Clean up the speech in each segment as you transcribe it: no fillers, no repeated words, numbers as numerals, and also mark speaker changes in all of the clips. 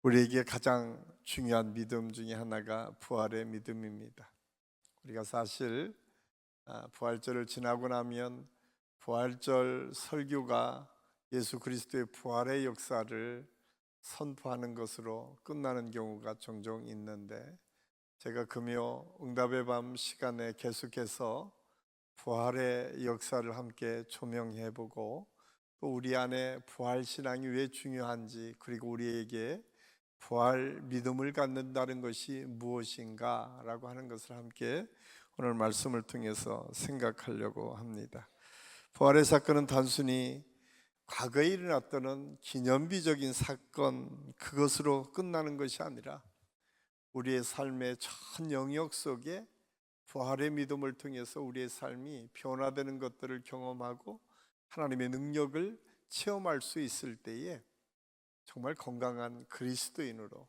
Speaker 1: 우리에게 가장 중요한 믿음 중에 하나가 부활의 믿음입니다. 우리가 사실 부활절을 지나고 나면 부활절 설교가 예수 그리스도의 부활의 역사를 선포하는 것으로 끝나는 경우가 종종 있는데, 제가 금요 응답의 밤 시간에 계속해서 부활의 역사를 함께 조명해 보고, 또 우리 안에 부활 신앙이 왜 중요한지, 그리고 우리에게 부활 믿음을 갖는다는 것이 무엇인가 라고 하는 것을 함께 오늘 말씀을 통해서 생각하려고 합니다. 부활의 사건은 단순히 과거에 일어났던 기념비적인 사건, 그것으로 끝나는 것이 아니라 우리의 삶의 전 영역 속에 부활의 믿음을 통해서 우리의 삶이 변화되는 것들을 경험하고 하나님의 능력을 체험할 수 있을 때에 정말 건강한 그리스도인으로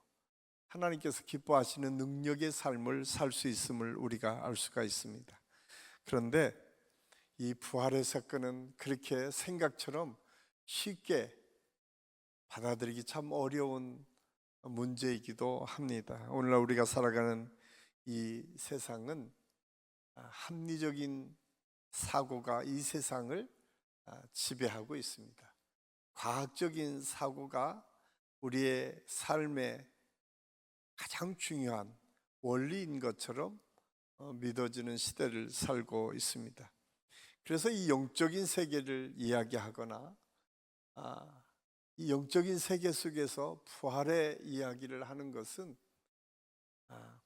Speaker 1: 하나님께서 기뻐하시는 능력의 삶을 살 수 있음을 우리가 알 수가 있습니다. 그런데 이 부활의 사건은 그렇게 생각처럼 쉽게 받아들이기 참 어려운 문제이기도 합니다. 오늘날 우리가 살아가는 이 세상은 합리적인 사고가 이 세상을 지배하고 있습니다. 과학적인 사고가 우리의 삶의 가장 중요한 원리인 것처럼 믿어지는 시대를 살고 있습니다. 그래서 이 영적인 세계를 이야기하거나 이 영적인 세계 속에서 부활의 이야기를 하는 것은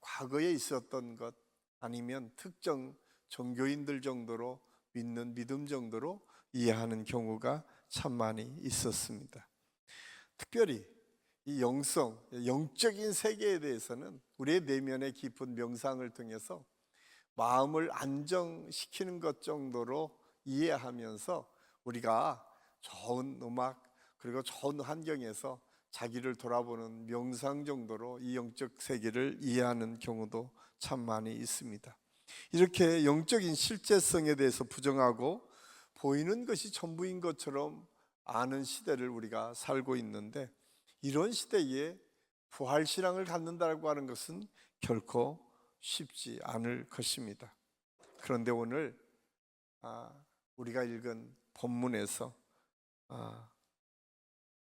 Speaker 1: 과거에 있었던 것, 아니면 특정 종교인들 정도로 믿는 믿음 정도로 이해하는 경우가 참 많이 있었습니다. 특별히 이 영적인 세계에 대해서는 우리의 내면의 깊은 명상을 통해서 마음을 안정시키는 것 정도로 이해하면서 우리가 좋은 음악 그리고 좋은 환경에서 자기를 돌아보는 명상 정도로 이 영적 세계를 이해하는 경우도 참 많이 있습니다. 이렇게 영적인 실제성에 대해서 부정하고 보이는 것이 전부인 것처럼 아는 시대를 우리가 살고 있는데, 이런 시대에 부활신앙을 갖는다고 하는 것은 결코 쉽지 않을 것입니다. 그런데 오늘 우리가 읽은 본문에서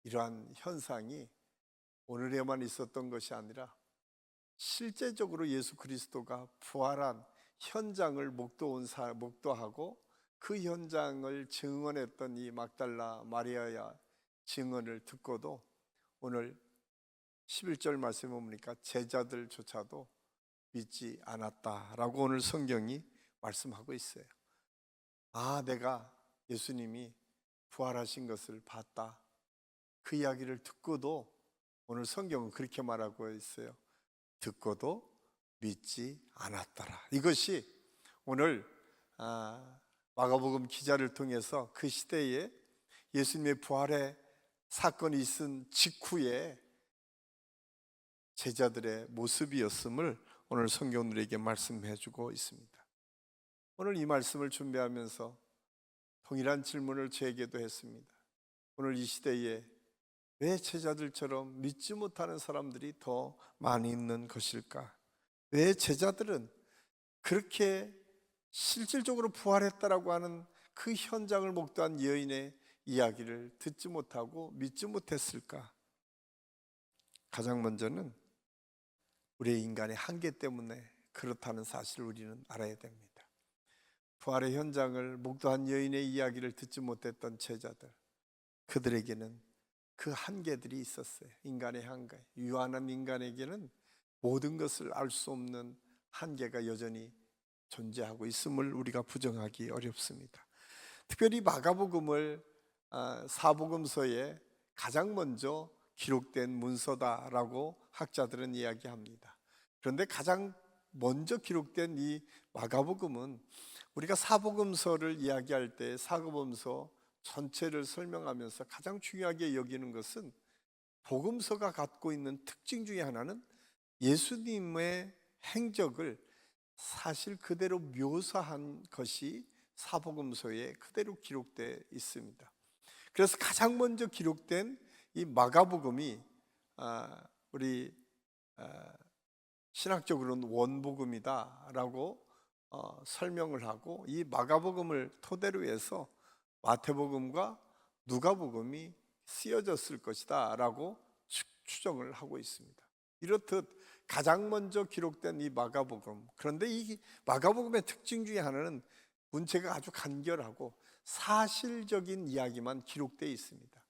Speaker 1: 이러한 현상이 오늘에만 있었던 것이 아니라 실제적으로 예수 그리스도가 부활한 현장을 목도하고 그 현장을 증언했던 이 막달라 마리아의 증언을 듣고도 오늘 11절 말씀에 보니까 제자들조차도 믿지 않았다라고 오늘 성경이 말씀하고 있어요. 내가 예수님이 부활하신 것을 봤다, 그 이야기를 듣고도 오늘 성경은 그렇게 말하고 있어요. 듣고도 믿지 않았더라. 이것이 오늘 마가복음 기자를 통해서 그 시대에 예수님의 부활의 사건이 있은 직후에 제자들의 모습이었음을 오늘 성경은 우리에게 말씀해 주고 있습니다. 오늘 이 말씀을 준비하면서 동일한 질문을 저에게도 했습니다. 오늘 이 시대에 왜 제자들처럼 믿지 못하는 사람들이 더 많이 있는 것일까? 왜 제자들은 그렇게 실질적으로 부활했다라고 하는 그 현장을 목도한 여인의 이야기를 듣지 못하고 믿지 못했을까? 가장 먼저는 우리의 인간의 한계 때문에 그렇다는 사실을 우리는 알아야 됩니다. 부활의 현장을 목도한 여인의 이야기를 듣지 못했던 제자들, 그들에게는 그 한계들이 있었어요. 인간의 한계, 유한한 인간에게는 모든 것을 알 수 없는 한계가 여전히 존재하고 있음을 우리가 부정하기 어렵습니다. 특별히 마가복음을 사복음서에 가장 먼저 기록된 문서다라고 학자들은 이야기합니다. 그런데 가장 먼저 기록된 이 마가복음은 우리가 사복음서를 이야기할 때 사복음서 전체를 설명하면서 가장 중요하게 여기는 것은 복음서가 갖고 있는 특징 중에 하나는 예수님의 행적을 사실 그대로 묘사한 것이 사복음서에 그대로 기록되어 있습니다. 그래서 가장 먼저 기록된 이 마가복음이 우리 신학적으로는 원복음이다라고 설명을 하고, 이 마가복음을 토대로 해서 마태복음과 누가복음이 쓰여졌을 것이다 라고 추정을 하고 있습니다. 이렇듯 가장 먼저 기록된 이 마가복음, 그런데 이 마가복음의 특징 중에 하나는 문체가 아주 간결하고 사실적인 이야기만 기록되어 있습니다.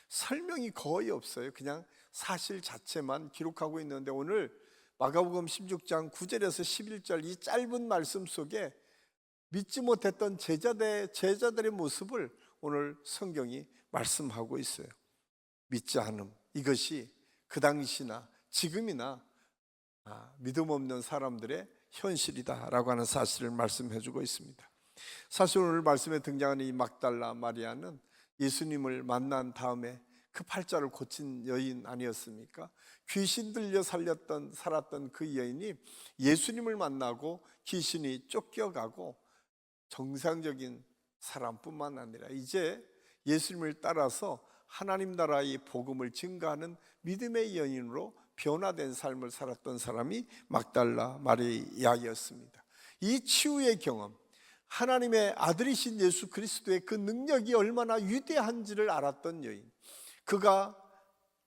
Speaker 1: 설명이 거의 없어요. 그냥 사실 자체만 기록하고 있는데, 오늘 마가복음 16장 9절에서 11절 이 짧은 말씀 속에 믿지 못했던 제자들의 모습을 오늘 성경이 말씀하고 있어요. 믿지 않음, 이것이 그 당시나 지금이나 믿음 없는 사람들의 현실이다라고 하는 사실을 말씀해 주고 있습니다. 사실 오늘 말씀에 등장하는 이 막달라 마리아는 예수님을 만난 다음에 그 팔자를 고친 여인 아니었습니까? 귀신 들려 살았던 그 여인이 예수님을 만나고 귀신이 쫓겨가고 정상적인 사람뿐만 아니라 이제 예수님을 따라서 하나님 나라의 복음을 증거하는 믿음의 여인으로 변화된 삶을 살았던 사람이 막달라 마리아였습니다. 이 치유의 경험, 하나님의 아들이신 예수 그리스도의 그 능력이 얼마나 위대한지를 알았던 여인, 그가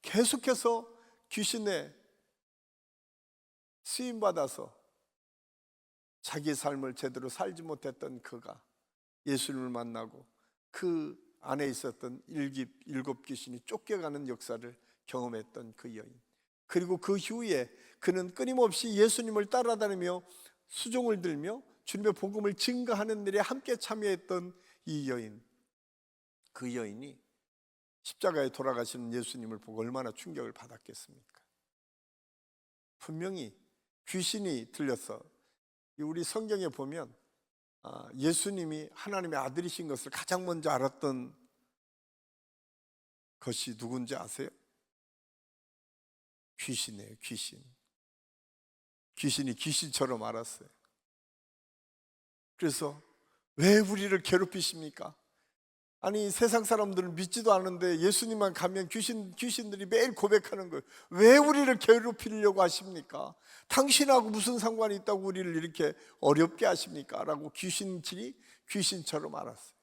Speaker 1: 계속해서 귀신에 쓰임받아서 자기 삶을 제대로 살지 못했던 그가 예수님을 만나고 그 안에 있었던 일곱 귀신이 쫓겨가는 역사를 경험했던 그 여인, 그리고 그 후에 그는 끊임없이 예수님을 따라다니며 수종을 들며 주님의 복음을 증거하는 일에 함께 참여했던 이 여인, 그 여인이 십자가에 돌아가시는 예수님을 보고 얼마나 충격을 받았겠습니까? 분명히 귀신이 들려서, 우리 성경에 보면 예수님이 하나님의 아들이신 것을 가장 먼저 알았던 것이 누군지 아세요? 귀신이에요. 귀신이 귀신처럼 알았어요. 그래서 왜 우리를 괴롭히십니까? 아니, 세상 사람들은 믿지도 않은데 예수님만 가면 귀신들이 매일 고백하는 거예요. 왜 우리를 괴롭히려고 하십니까? 당신하고 무슨 상관이 있다고 우리를 이렇게 어렵게 하십니까? 라고 귀신처럼 알았어요.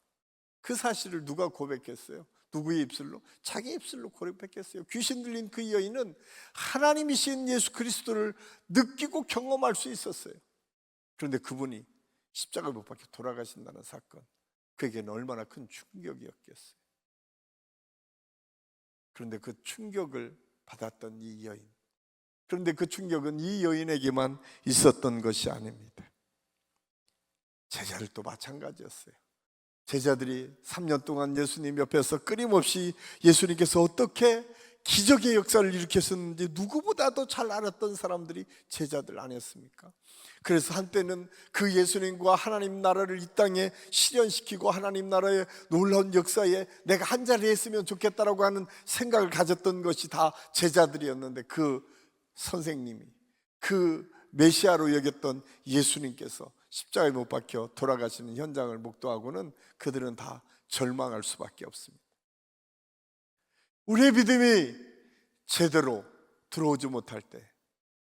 Speaker 1: 그 사실을 누가 고백했어요? 누구의 입술로? 자기 입술로 고백했어요. 귀신 들린 그 여인은 하나님이신 예수 그리스도를 느끼고 경험할 수 있었어요. 그런데 그분이 십자가에 못 박혀 돌아가신다는 사건, 그에게는 얼마나 큰 충격이었겠어요. 그런데 그 충격을 받았던 이 여인, 그런데 그 충격은 이 여인에게만 있었던 것이 아닙니다. 제자들도 마찬가지였어요. 제자들이 3년 동안 예수님 옆에서 끊임없이 예수님께서 어떻게 기적의 역사를 일으켰었는지 누구보다도 잘 알았던 사람들이 제자들 아니었습니까? 그래서 한때는 그 예수님과 하나님 나라를 이 땅에 실현시키고 하나님 나라의 놀라운 역사에 내가 한 자리에 있으면 좋겠다라고 하는 생각을 가졌던 것이 다 제자들이었는데, 그 선생님이, 그 메시아로 여겼던 예수님께서 십자가에 못 박혀 돌아가시는 현장을 목도하고는 그들은 다 절망할 수밖에 없습니다. 우리의 믿음이 제대로 들어오지 못할 때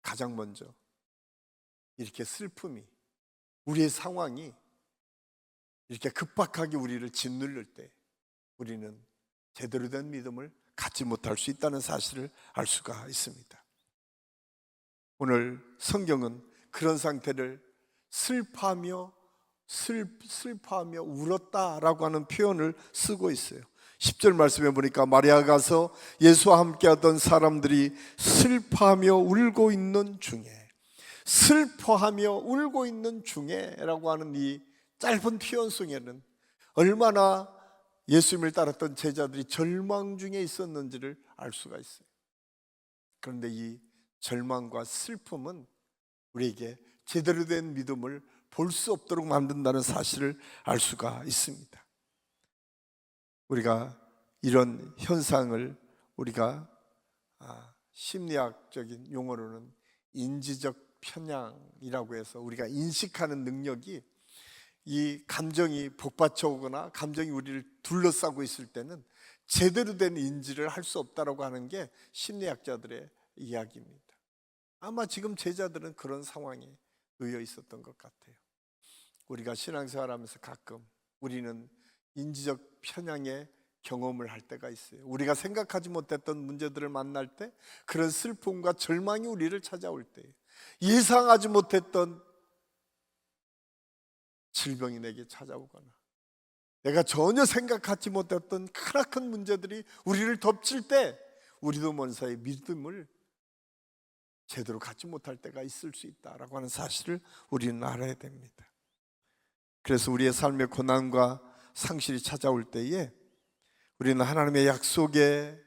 Speaker 1: 가장 먼저 이렇게 슬픔이, 우리의 상황이 이렇게 급박하게 우리를 짓누를 때 우리는 제대로 된 믿음을 갖지 못할 수 있다는 사실을 알 수가 있습니다. 오늘 성경은 그런 상태를 슬퍼하며 울었다라고 하는 표현을 쓰고 있어요. 10절 말씀에 보니까 마리아가 가서 예수와 함께하던 사람들이 슬퍼하며 울고 있는 중에 라고 하는 이 짧은 표현 속에는 얼마나 예수님을 따랐던 제자들이 절망 중에 있었는지를 알 수가 있어요. 그런데 이 절망과 슬픔은 우리에게 제대로 된 믿음을 볼 수 없도록 만든다는 사실을 알 수가 있습니다. 우리가 이런 현상을 우리가 심리학적인 용어로는 인지적 편향이라고 해서, 우리가 인식하는 능력이, 이 감정이 복받쳐 오거나 감정이 우리를 둘러싸고 있을 때는 제대로 된 인지를 할 수 없다라고 하는 게 심리학자들의 이야기입니다. 아마 지금 제자들은 그런 상황에 놓여 있었던 것 같아요. 우리가 신앙생활하면서 가끔 우리는 인지적 편향의 경험을 할 때가 있어요. 우리가 생각하지 못했던 문제들을 만날 때, 그런 슬픔과 절망이 우리를 찾아올 때, 예상하지 못했던 질병이 내게 찾아오거나, 내가 전혀 생각하지 못했던 크나큰 문제들이 우리를 덮칠 때, 우리도 먼사의 믿음을 제대로 갖지 못할 때가 있을 수 있다라고 하는 사실을 우리는 알아야 됩니다. 그래서 우리의 삶의 고난과 상실이 찾아올 때에 우리는 하나님의 약속에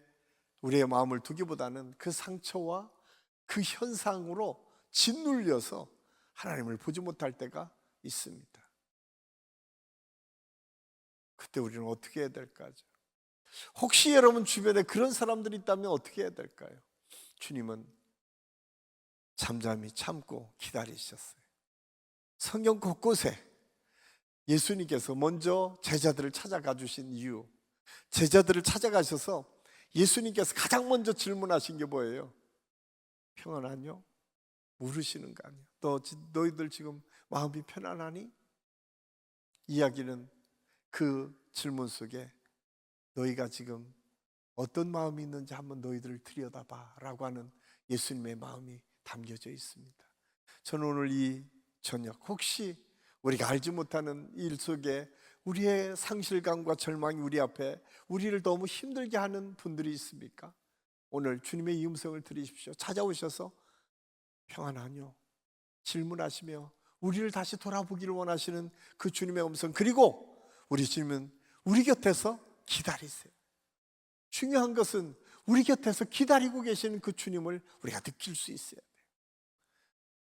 Speaker 1: 우리의 마음을 두기보다는 그 상처와 그 현상으로 짓눌려서 하나님을 보지 못할 때가 있습니다. 그때 우리는 어떻게 해야 될까요? 혹시 여러분 주변에 그런 사람들이 있다면 어떻게 해야 될까요? 주님은 잠잠히 참고 기다리셨어요. 성경 곳곳에 예수님께서 먼저 제자들을 찾아가 주신 이유, 제자들을 찾아가셔서 예수님께서 가장 먼저 질문하신 게 뭐예요? 평안하뇨? 물으시는 거 아니에요? 너희들 지금 마음이 편안하니? 이야기는 그 질문 속에 너희가 지금 어떤 마음이 있는지 한번 너희들을 들여다봐 라고 하는 예수님의 마음이 담겨져 있습니다. 저는 오늘 이 저녁 혹시 우리가 알지 못하는 일 속에 우리의 상실감과 절망이 우리 앞에 우리를 너무 힘들게 하는 분들이 있습니까? 오늘 주님의 이 음성을 들으십시오. 찾아오셔서 평안하뇨? 질문하시며 우리를 다시 돌아보기를 원하시는 그 주님의 음성, 그리고 우리 주님은 우리 곁에서 기다리세요. 중요한 것은 우리 곁에서 기다리고 계시는 그 주님을 우리가 느낄 수 있어야 돼요.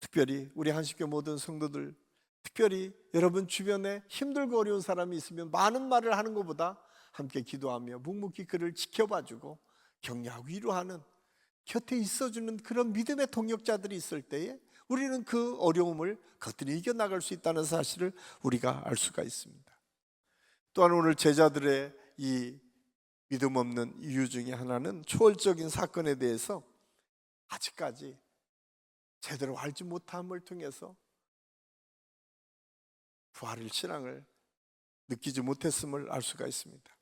Speaker 1: 특별히 우리 한식교 모든 성도들, 특별히 여러분 주변에 힘들고 어려운 사람이 있으면 많은 말을 하는 것보다 함께 기도하며 묵묵히 그를 지켜봐주고 격려하고 위로하는, 곁에 있어주는 그런 믿음의 동역자들이 있을 때에 우리는 그 어려움을 그것들이 이겨나갈 수 있다는 사실을 우리가 알 수가 있습니다. 또한 오늘 제자들의 이 믿음 없는 이유 중에 하나는 초월적인 사건에 대해서 아직까지 제대로 알지 못함을 통해서 부활의 신앙을 느끼지 못했음을 알 수가 있습니다.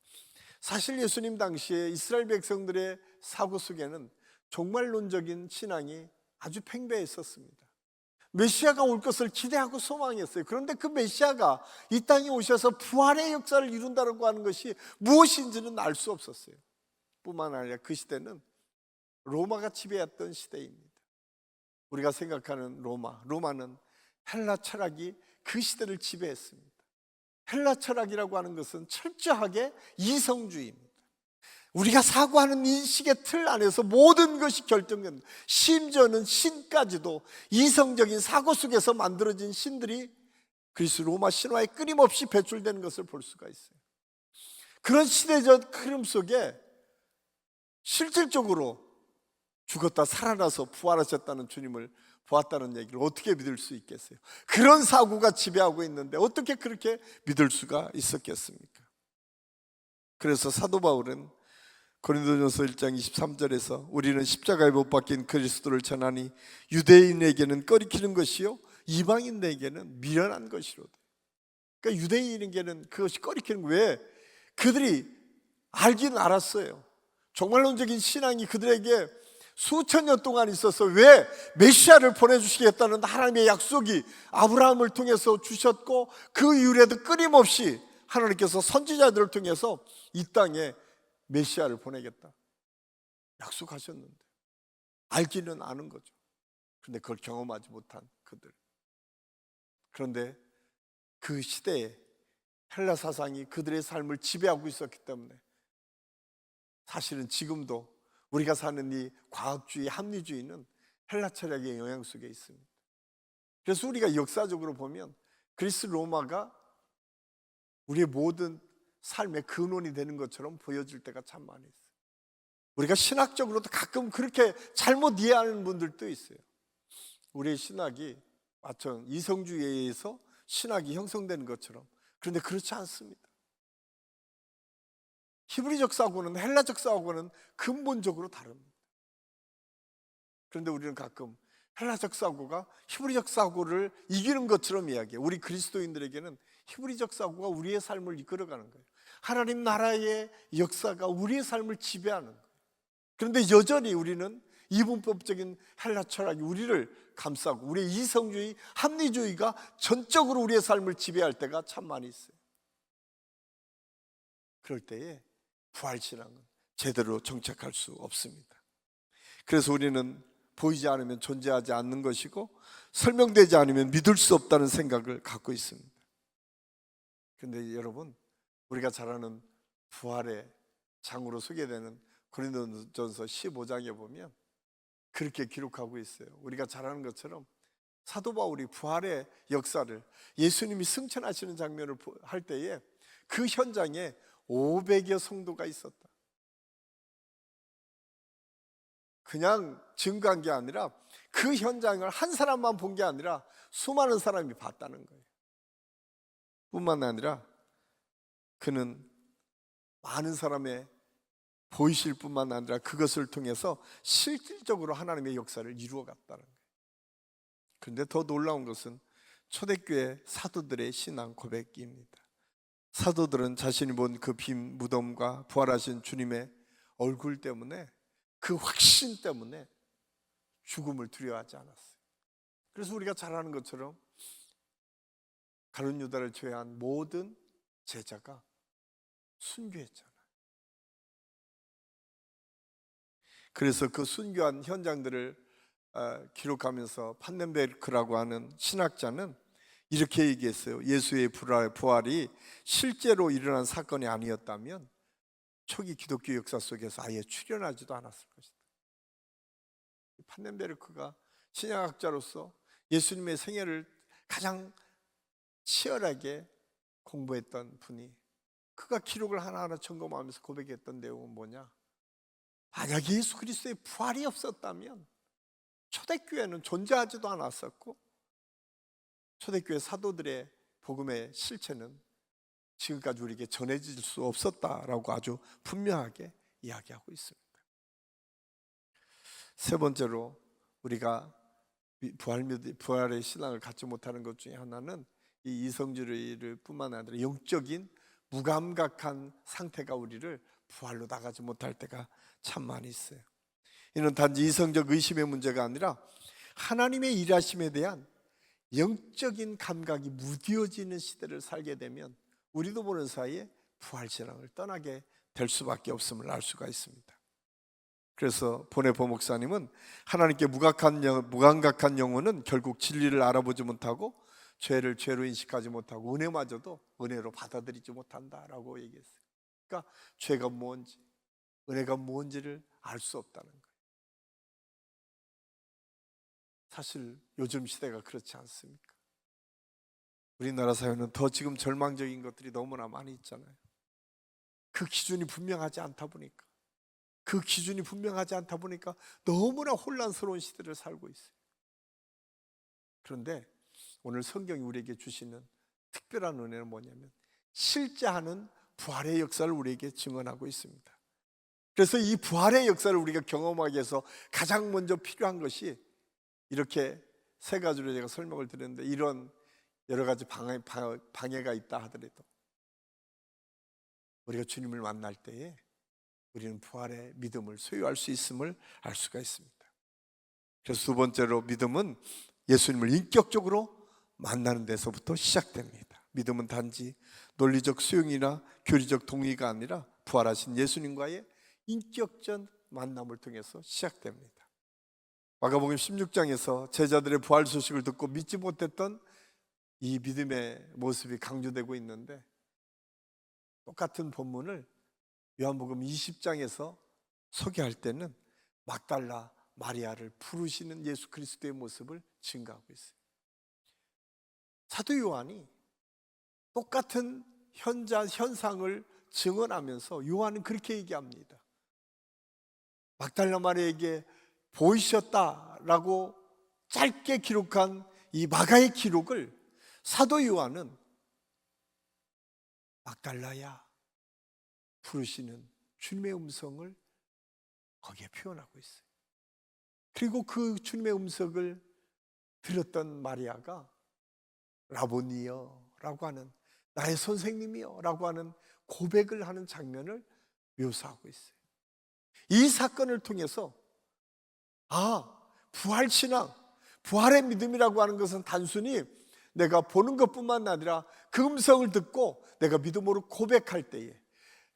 Speaker 1: 사실 예수님 당시에 이스라엘 백성들의 사고 속에는 종말론적인 신앙이 아주 팽배했었습니다. 메시아가 올 것을 기대하고 소망했어요. 그런데 그 메시아가 이 땅에 오셔서 부활의 역사를 이룬다고 하는 것이 무엇인지는 알 수 없었어요. 뿐만 아니라 그 시대는 로마가 지배했던 시대입니다. 우리가 생각하는 로마는 헬라 철학이 그 시대를 지배했습니다. 헬라 철학이라고 하는 것은 철저하게 이성주의입니다. 우리가 사고하는 인식의 틀 안에서 모든 것이 결정됩니다. 심지어는 신까지도 이성적인 사고 속에서 만들어진 신들이 그리스 로마 신화에 끊임없이 배출되는 것을 볼 수가 있어요. 그런 시대적 흐름 속에 실질적으로 죽었다 살아나서 부활하셨다는 주님을 보았다는 얘기를 어떻게 믿을 수 있겠어요? 그런 사고가 지배하고 있는데 어떻게 그렇게 믿을 수가 있었겠습니까? 그래서 사도 바울은 고린도전서 1장 23절에서 우리는 십자가에 못 박힌 그리스도를 전하니 유대인에게는 꺼리키는 것이요 이방인에게는 미련한 것이로다. 그러니까 유대인에게는 그것이 꺼리키는 거예요. 왜? 그들이 알긴 알았어요. 종말론적인 신앙이 그들에게 수천 년 동안 있어서 왜 메시아를 보내주시겠다는 하나님의 약속이 아브라함을 통해서 주셨고 그 이후에도 끊임없이 하나님께서 선지자들을 통해서 이 땅에 메시아를 보내겠다 약속하셨는데 알기는 아는 거죠. 그런데 그걸 경험하지 못한 그들. 그런데 그 시대에 헬라 사상이 그들의 삶을 지배하고 있었기 때문에 사실은 지금도 우리가 사는 이 과학주의, 합리주의는 헬라 철학의 영향 속에 있습니다. 그래서 우리가 역사적으로 보면 그리스 로마가 우리의 모든 삶의 근원이 되는 것처럼 보여질 때가 참 많이 있어요. 우리가 신학적으로도 가끔 그렇게 잘못 이해하는 분들도 있어요. 우리의 신학이 마치 이성주의에 의해서 신학이 형성되는 것처럼. 그런데 그렇지 않습니다. 히브리적 사고는 헬라적 사고는 근본적으로 다릅니다. 그런데 우리는 가끔 헬라적 사고가 히브리적 사고를 이기는 것처럼 이야기해요. 우리 그리스도인들에게는 히브리적 사고가 우리의 삶을 이끌어가는 거예요. 하나님 나라의 역사가 우리의 삶을 지배하는 거예요. 그런데 여전히 우리는 이분법적인 헬라 철학이 우리를 감싸고 우리의 이성주의, 합리주의가 전적으로 우리의 삶을 지배할 때가 참 많이 있어요. 그럴 때에 부활신앙은 제대로 정착할 수 없습니다. 그래서 우리는 보이지 않으면 존재하지 않는 것이고 설명되지 않으면 믿을 수 없다는 생각을 갖고 있습니다. 그런데 여러분, 우리가 잘 아는 부활의 장으로 소개되는 고린도전서 15장에 보면 그렇게 기록하고 있어요. 우리가 잘 아는 것처럼 사도 바울이 부활의 역사를, 예수님이 승천하시는 장면을 할 때에 그 현장에 500여 성도가 있었다. 그냥 증거한 게 아니라 그 현장을 한 사람만 본 게 아니라 수많은 사람이 봤다는 거예요. 뿐만 아니라 그는 많은 사람의 보이실 뿐만 아니라 그것을 통해서 실질적으로 하나님의 역사를 이루어 갔다는 거예요. 그런데 더 놀라운 것은 초대교회 사도들의 신앙 고백입니다. 사도들은 자신이 본 그 빈 무덤과 부활하신 주님의 얼굴 때문에, 그 확신 때문에 죽음을 두려워하지 않았어요. 그래서 우리가 잘 아는 것처럼 가룟 유다를 제외한 모든 제자가 순교했잖아요. 그래서 그 순교한 현장들을 기록하면서 판넨베르크라고 하는 신학자는 이렇게 얘기했어요. 예수의 부활이 실제로 일어난 사건이 아니었다면 초기 기독교 역사 속에서 아예 출현하지도 않았을 것이다. 판넨베르크가 신약학자로서 예수님의 생애를 가장 치열하게 공부했던 분이, 그가 기록을 하나하나 점검하면서 고백했던 내용은 뭐냐? 만약 예수 그리스도의 부활이 없었다면 초대교회는 존재하지도 않았었고 초대교회 사도들의 복음의 실체는 지금까지 우리에게 전해질 수 없었다라고 아주 분명하게 이야기하고 있습니다. 세 번째로 우리가 부활의 신앙을 갖지 못하는 것 중에 하나는 이 이성주의를 뿐만 아니라 영적인 무감각한 상태가 우리를 부활로 나가지 못할 때가 참 많이 있어요. 이는 단지 이성적 의심의 문제가 아니라 하나님의 일하심에 대한 영적인 감각이 무뎌지는 시대를 살게 되면 우리도 모르는 사이에 부활신앙을 떠나게 될 수밖에 없음을 알 수가 있습니다. 그래서 보네포 목사님은 하나님께 무감각한 영혼은 결국 진리를 알아보지 못하고 죄를 죄로 인식하지 못하고 은혜마저도 은혜로 받아들이지 못한다라고 얘기했어요. 그러니까 죄가 뭔지, 은혜가 뭔지를 알 수 없다는 거예요. 사실 요즘 시대가 그렇지 않습니까? 우리나라 사회는 더 지금 절망적인 것들이 너무나 많이 있잖아요. 그 기준이 분명하지 않다 보니까 너무나 혼란스러운 시대를 살고 있어요. 그런데 오늘 성경이 우리에게 주시는 특별한 은혜는 뭐냐면 실제 하는 부활의 역사를 우리에게 증언하고 있습니다. 그래서 이 부활의 역사를 우리가 경험하기 위해서 가장 먼저 필요한 것이, 이렇게 세 가지로 제가 설명을 드렸는데 이런 여러 가지 방해가 있다 하더라도 우리가 주님을 만날 때에 우리는 부활의 믿음을 소유할 수 있음을 알 수가 있습니다. 그래서 두 번째로 믿음은 예수님을 인격적으로 만나는 데서부터 시작됩니다. 믿음은 단지 논리적 수용이나 교리적 동의가 아니라 부활하신 예수님과의 인격적 만남을 통해서 시작됩니다. 마가복음 16장에서 제자들의 부활 소식을 듣고 믿지 못했던 이 믿음의 모습이 강조되고 있는데, 똑같은 본문을 요한복음 20장에서 소개할 때는 막달라 마리아를 부르시는 예수 그리스도의 모습을 증가하고 있어요. 사도 요한이 똑같은 현상을 증언하면서 요한은 그렇게 얘기합니다. 막달라 마리아에게 보이셨다라고 짧게 기록한 이 마가의 기록을 사도 요한은 막달라야 부르시는 주님의 음성을 거기에 표현하고 있어요. 그리고 그 주님의 음성을 들었던 마리아가 라보니여 라고 하는, 나의 선생님이여 라고 하는 고백을 하는 장면을 묘사하고 있어요. 이 사건을 통해서 부활신앙, 부활의 믿음이라고 하는 것은 단순히 내가 보는 것뿐만 아니라 그 음성을 듣고 내가 믿음으로 고백할 때에,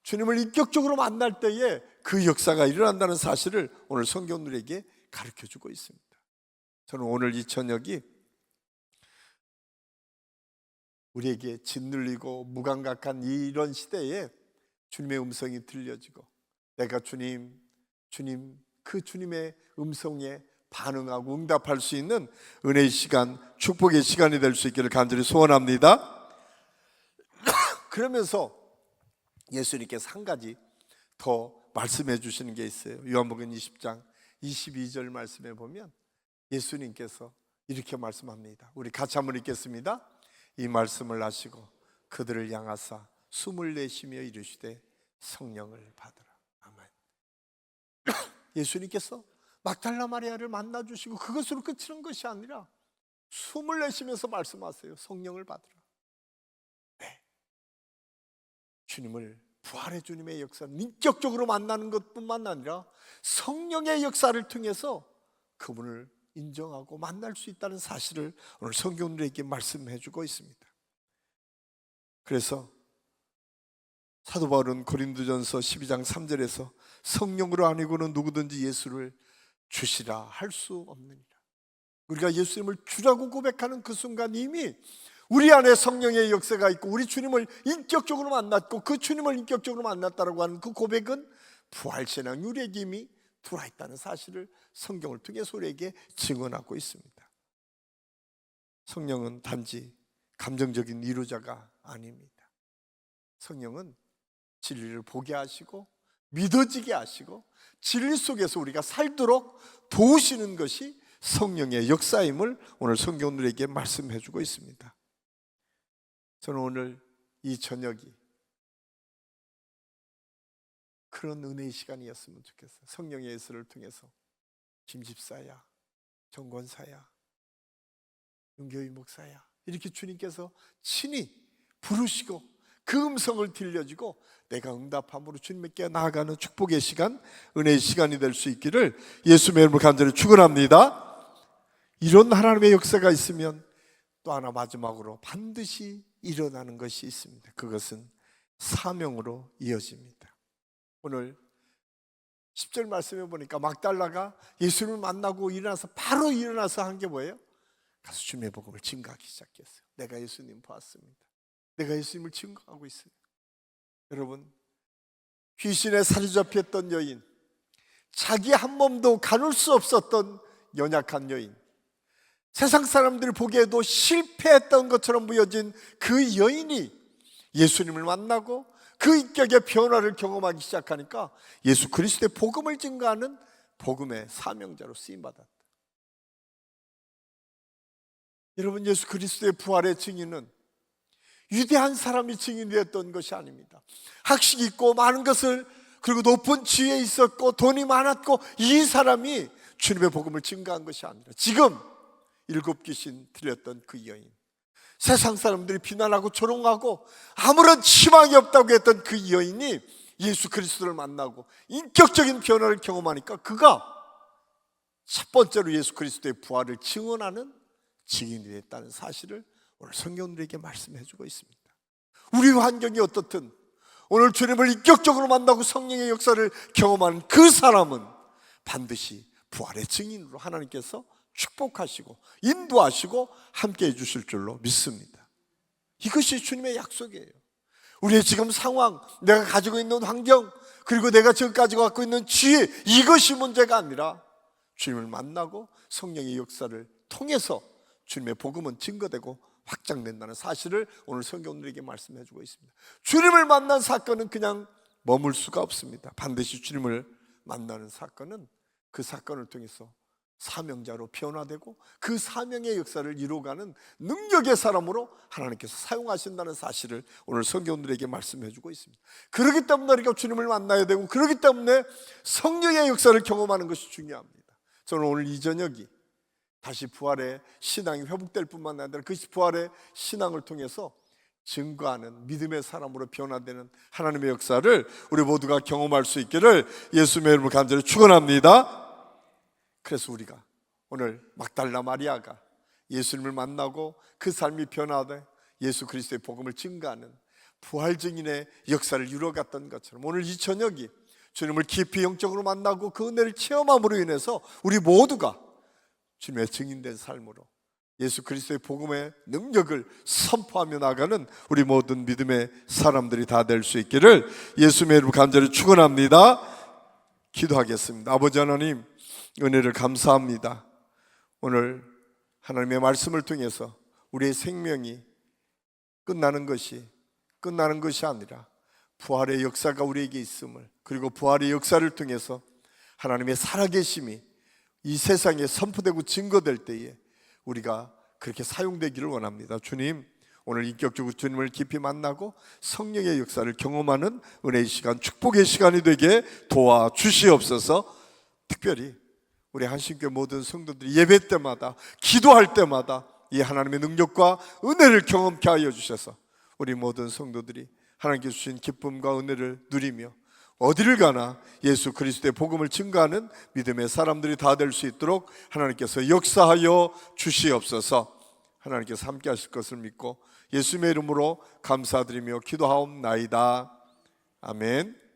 Speaker 1: 주님을 인격적으로 만날 때에 그 역사가 일어난다는 사실을 오늘 성경들에게 가르쳐주고 있습니다. 저는 오늘 이 저녁이 우리에게 짓눌리고 무감각한 이런 시대에 주님의 음성이 들려지고 내가 주님 그 주님의 음성에 반응하고 응답할 수 있는 은혜의 시간, 축복의 시간이 될 수 있기를 간절히 소원합니다. 그러면서 예수님께서 한 가지 더 말씀해 주시는 게 있어요. 요한복음 20장 22절 말씀에 보면 예수님께서 이렇게 말씀합니다. 우리 같이 한번 읽겠습니다. 이 말씀을 하시고 그들을 향하사 숨을 내쉬며 이르시되 성령을 받으라. 아멘. 예수님께서 막달라 마리아를 만나주시고 그것으로 끝이는 것이 아니라 숨을 내쉬면서 말씀하세요. 성령을 받으라. 네. 주님을, 부활의 주님의 역사는 인격적으로 만나는 것뿐만 아니라 성령의 역사를 통해서 그분을 인정하고 만날 수 있다는 사실을 오늘 성경들에게 말씀해 주고 있습니다. 그래서 사도 바울은 고린도전서 12장 3절에서 성령으로 아니고는 누구든지 예수를 주시라 할 수 없느니라. 우리가 예수님을 주라고 고백하는 그 순간 이미 우리 안에 성령의 역사가 있고 우리 주님을 인격적으로 만났고 그 주님을 인격적으로 만났다고 하는 그 고백은 부활신앙 우리에게 이미 들어와 있다는 사실을 성경을 통해서 우리에게 증언하고 있습니다. 성령은 단지 감정적인 위로자가 아닙니다. 성령은 진리를 보게 하시고 믿어지게 하시고 진리 속에서 우리가 살도록 도우시는 것이 성령의 역사임을 오늘 성경들에게 말씀해 주고 있습니다. 저는 오늘 이 저녁이 그런 은혜의 시간이었으면 좋겠어요. 성령의 예수를 통해서 김 집사야, 정권사야, 윤교희 목사야 이렇게 주님께서 친히 부르시고 그 음성을 들려주고 내가 응답함으로 주님께 나아가는 축복의 시간, 은혜의 시간이 될 수 있기를 예수님의 이름으로 간절히 축원합니다. 이런 하나님의 역사가 있으면 또 하나 마지막으로 반드시 일어나는 것이 있습니다. 그것은 사명으로 이어집니다. 오늘 10절 말씀해 보니까 막달라가 예수님을 만나고 바로 일어나서 한 게 뭐예요? 가서 주님의 복음을 증거하기 시작했어요. 내가 예수님 보았습니다. 내가 예수님을 증거하고 있어요. 여러분, 귀신에 사로잡혔던 여인, 자기 한 몸도 가눌 수 없었던 연약한 여인, 세상 사람들이 보기에도 실패했던 것처럼 보여진 그 여인이 예수님을 만나고 그 인격의 변화를 경험하기 시작하니까 예수 그리스도의 복음을 증거하는 복음의 사명자로 쓰임받았다. 여러분, 예수 그리스도의 부활의 증인은 위대한 사람이 증인되었던 것이 아닙니다. 학식이 있고 많은 것을, 그리고 높은 지위에 있었고 돈이 많았고 이 사람이 주님의 복음을 증거한 것이 아니라 지금 7 귀신 들렸던 그 여인, 세상 사람들이 비난하고 조롱하고 아무런 희망이 없다고 했던 그 여인이 예수 그리스도를 만나고 인격적인 변화를 경험하니까 그가 첫 번째로 예수 그리스도의 부활을 증언하는 증인이 됐다는 사실을 오늘 성경들에게 말씀해 주고 있습니다. 우리 환경이 어떻든 오늘 주님을 인격적으로 만나고 성령의 역사를 경험하는 그 사람은 반드시 부활의 증인으로 하나님께서 축복하시고 인도하시고 함께해 주실 줄로 믿습니다. 이것이 주님의 약속이에요. 우리의 지금 상황, 내가 가지고 있는 환경, 그리고 내가 지금까지 갖고 있는 지혜, 이것이 문제가 아니라 주님을 만나고 성령의 역사를 통해서 주님의 복음은 증거되고 확장된다는 사실을 오늘 성경들에게 말씀해 주고 있습니다. 주님을 만난 사건은 그냥 머물 수가 없습니다. 반드시 주님을 만나는 사건은 그 사건을 통해서 사명자로 변화되고 그 사명의 역사를 이루어가는 능력의 사람으로 하나님께서 사용하신다는 사실을 오늘 성경들에게 말씀해 주고 있습니다. 그렇기 때문에 우리가 주님을 만나야 되고, 그렇기 때문에 성령의 역사를 경험하는 것이 중요합니다. 저는 오늘 이 저녁이 다시 부활의 신앙이 회복될 뿐만 아니라 그 부활의 신앙을 통해서 증거하는 믿음의 사람으로 변화되는 하나님의 역사를 우리 모두가 경험할 수 있기를 예수님의 이름으로 간절히 축원합니다. 그래서 우리가 오늘 막달라 마리아가 예수님을 만나고 그 삶이 변화돼 예수 그리스도의 복음을 증거하는 부활 증인의 역사를 이루어갔던 것처럼 오늘 이 저녁이 주님을 깊이 영적으로 만나고 그 은혜를 체험함으로 인해서 우리 모두가 주님의 증인된 삶으로 예수 그리스도의 복음의 능력을 선포하며 나가는 우리 모든 믿음의 사람들이 다 될 수 있기를 예수님의 이름으로 간절히 축원합니다. 기도하겠습니다. 아버지 하나님, 은혜를 감사합니다. 오늘 하나님의 말씀을 통해서 우리의 생명이 끝나는 것이 아니라 부활의 역사가 우리에게 있음을, 그리고 부활의 역사를 통해서 하나님의 살아계심이 이 세상에 선포되고 증거될 때에 우리가 그렇게 사용되기를 원합니다. 주님, 오늘 인격적으로 주님을 깊이 만나고 성령의 역사를 경험하는 은혜의 시간, 축복의 시간이 되게 도와주시옵소서. 특별히 우리 한신교회 모든 성도들이 예배 때마다, 기도할 때마다 이 하나님의 능력과 은혜를 경험케 하여 주셔서 우리 모든 성도들이 하나님께 주신 기쁨과 은혜를 누리며 어디를 가나 예수 그리스도의 복음을 증거하는 믿음의 사람들이 다 될 수 있도록 하나님께서 역사하여 주시옵소서. 하나님께서 함께 하실 것을 믿고 예수님의 이름으로 감사드리며 기도하옵나이다. 아멘.